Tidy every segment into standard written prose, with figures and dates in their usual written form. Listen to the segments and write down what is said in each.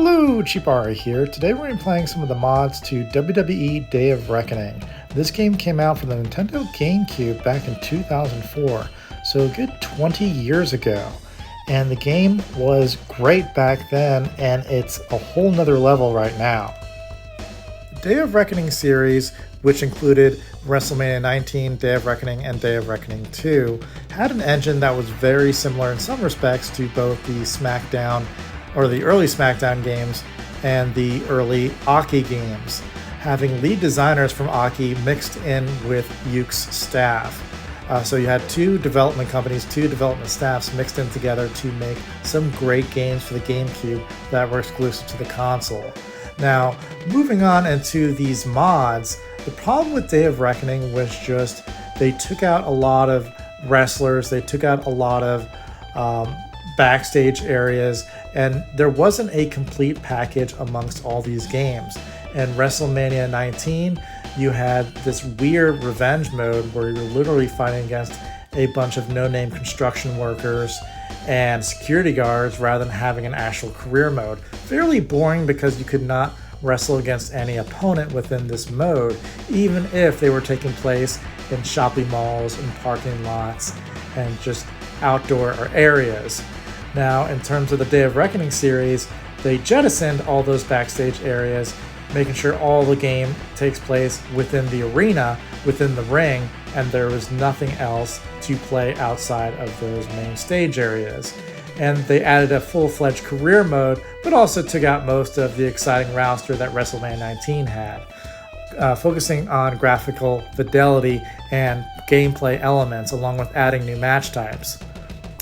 Hello, Cheapari here. Today we're going to be playing some of the mods to WWE Day of Reckoning. This game came out for the Nintendo GameCube back in 2004, so a good 20 years ago. And the game was great back then, and it's a whole nother level right now. The Day of Reckoning series, which included WrestleMania 19, Day of Reckoning, and Day of Reckoning 2, had an engine that was very similar in some respects to both the Smackdown or the early Smackdown games and the early Aki games, having lead designers from Aki mixed in with Yukes staff. So you had two development companies, two development staffs mixed in together to make some great games for the GameCube that were exclusive to the console. Now, moving on into these mods, the problem with Day of Reckoning was just they took out a lot of wrestlers, they took out a lot of backstage areas, and there wasn't a complete package amongst all these games. In WrestleMania 19, you had this weird revenge mode where you're literally fighting against a bunch of no-name construction workers and security guards rather than having an actual career mode. Fairly boring because you could not wrestle against any opponent within this mode, even if they were taking place in shopping malls and parking lots and just outdoor areas. Now, in terms of the Day of Reckoning series, they jettisoned all those backstage areas, making sure all the game takes place within the arena, within the ring, and there was nothing else to play outside of those main stage areas. And they added a full-fledged career mode, but also took out most of the exciting roster that WrestleMania 19 had, focusing on graphical fidelity and gameplay elements, along with adding new match types.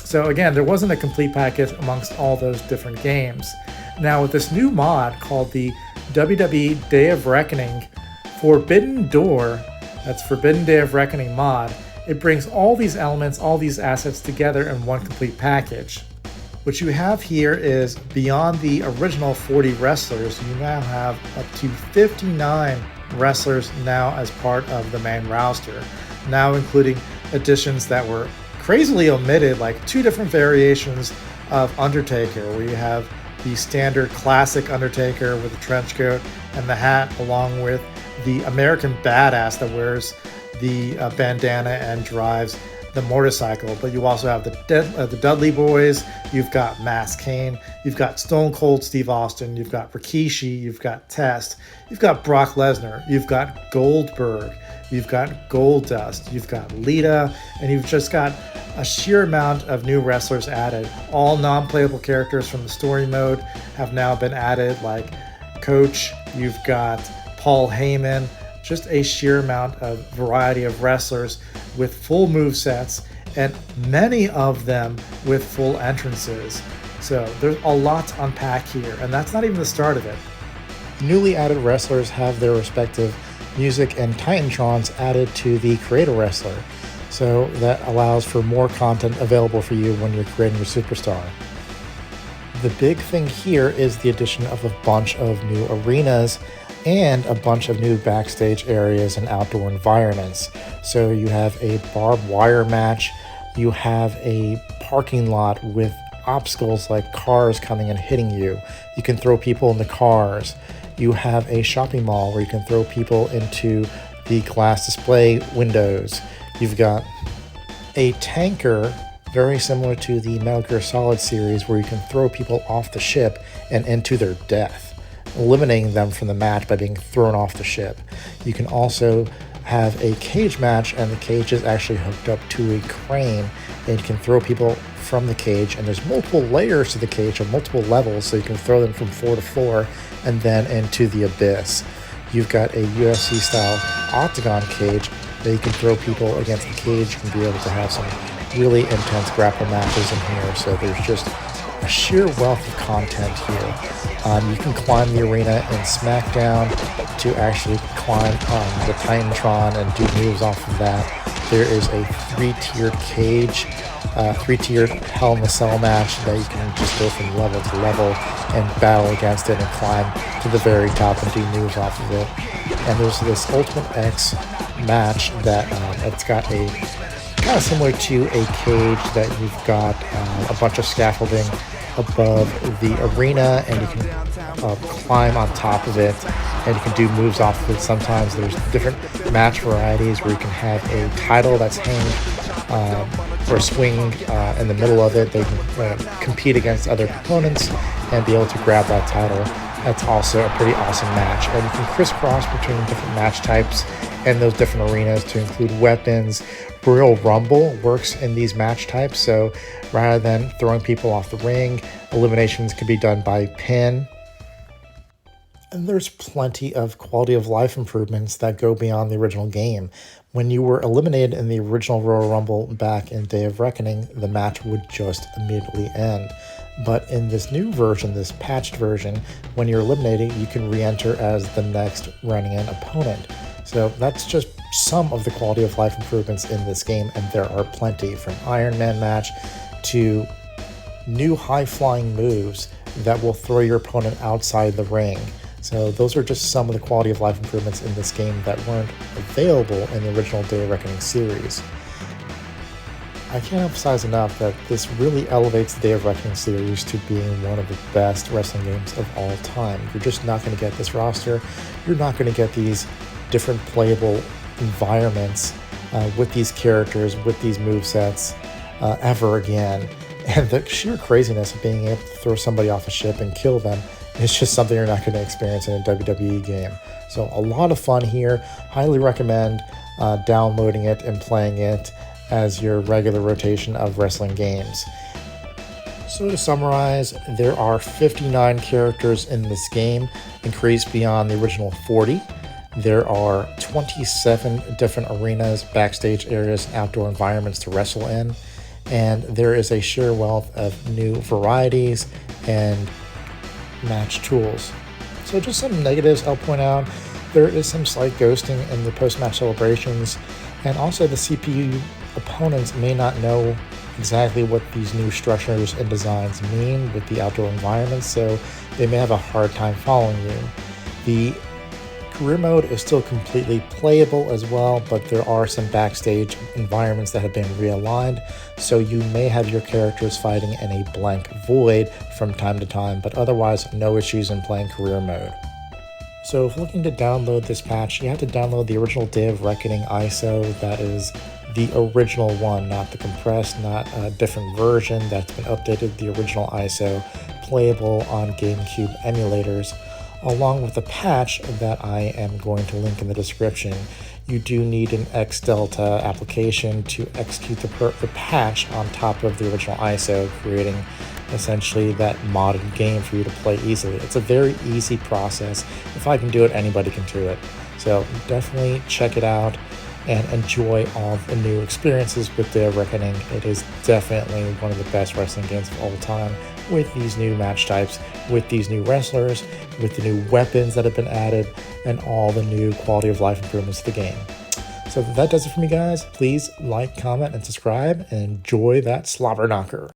So again, there wasn't a complete package amongst all those different games. Now with this new mod called the WWE Day of Reckoning Forbidden DoR, that's Forbidden Day of Reckoning mod, it brings all these elements, all these assets together in one complete package. What you have here is, beyond the original 40 wrestlers, you now have up to 59 wrestlers now as part of the main roster, now including additions that were crazily omitted, like two different variations of Undertaker, where you have the standard classic Undertaker with the trench coat and the hat, along with the American Badass that wears the bandana and drives the motorcycle. But you also have the Dudley Boys, you've got Mask Kane, you've got Stone Cold Steve Austin, you've got Rikishi, you've got Test, you've got Brock Lesnar, you've got Goldberg, you've got Goldust, you've got Lita, and you've just got a sheer amount of new wrestlers added. All non-playable characters from the story mode have now been added, like Coach, you've got Paul Heyman, just a sheer amount of variety of wrestlers with full movesets, and many of them with full entrances. So there's a lot to unpack here, and that's not even the start of it. Newly added wrestlers have their respective music and Titantrons added to the Create a Wrestler, so that allows for more content available for you when you're creating your superstar. The big thing here is the addition of a bunch of new arenas and a bunch of new backstage areas and outdoor environments. So you have a barbed wire match, you have a parking lot with obstacles like cars coming and hitting you. You can throw people in the cars. You have a shopping mall where you can throw people into the glass display windows. You've got a tanker, very similar to the Metal Gear Solid series, where you can throw people off the ship and into their death, eliminating them from the match by being thrown off the ship. You can also have a cage match, and the cage is actually hooked up to a crane, and you can throw people from the cage, and there's multiple layers to the cage of multiple levels, so you can throw them from floor to floor and then into the abyss. You've got a UFC style octagon cage that you can throw people against the cage. You can be able to have some really intense grapple matches in here, so there's just a sheer wealth of content here. You can climb the arena in Smackdown to actually climb the Titantron and do moves off of that. There is a three-tiered cage, three-tiered Hell in a Cell match that you can just go from level to level and battle against it and climb to the very top and do moves off of it. And there's this Ultimate X match that it's got a kind of similar to a cage that you've got a bunch of scaffolding above the arena, and you can climb on top of it, and you can do moves off of it. Sometimes there's different match varieties where you can have a title that's hanging or swinging in the middle of it. They can compete against other opponents and be able to grab that title. That's also a pretty awesome match, and you can crisscross between different match types and those different arenas to include weapons. Royal Rumble works in these match types, so rather than throwing people off the ring, eliminations can be done by pin. And there's plenty of quality of life improvements that go beyond the original game. When you were eliminated in the original Royal Rumble back in Day of Reckoning, the match would just immediately end. But in this new version, this patched version, when you're eliminated, you can re-enter as the next running in opponent. So that's just some of the quality of life improvements in this game, and there are plenty, from Iron Man match to new high-flying moves that will throw your opponent outside the ring. So those are just some of the quality of life improvements in this game that weren't available in the original Day of Reckoning series. I can't emphasize enough that this really elevates the Day of Reckoning series to being one of the best wrestling games of all time. You're just not going to get this roster. You're not going to get these different playable environments with these characters, with these movesets ever again. And the sheer craziness of being able to throw somebody off a ship and kill them is just something you're not going to experience in a WWE game. So a lot of fun here. Highly recommend downloading it and playing it as your regular rotation of wrestling games. So to summarize, there are 59 characters in this game, increased beyond the original 40. There are 27 different arenas, backstage areas, and outdoor environments to wrestle in. And there is a sheer wealth of new varieties and match tools. So just some negatives I'll point out. There is some slight ghosting in the post-match celebrations, and also the CPU opponents may not know exactly what these new structures and designs mean with the outdoor environments, so they may have a hard time following you. The career mode is still completely playable as well, but there are some backstage environments that have been realigned, so you may have your characters fighting in a blank void from time to time, but otherwise no issues in playing career mode. So if looking to download this patch, you have to download the original Day of Reckoning ISO. That is the original one, not the compressed, not a different version that's been updated, the original ISO, playable on GameCube emulators, along with a patch that I am going to link in the description. You do need an xdelta application to execute the patch on top of the original ISO, creating essentially that modded game for you to play easily. It's a very easy process. If I can do it, anybody can do it. So definitely check it out and enjoy all the new experiences with Day of Reckoning. It is definitely one of the best wrestling games of all time, with these new match types, with these new wrestlers, with the new weapons that have been added, and all the new quality of life improvements to the game. So that does it for me, guys. Please like, comment, and subscribe, and enjoy that slobber knocker.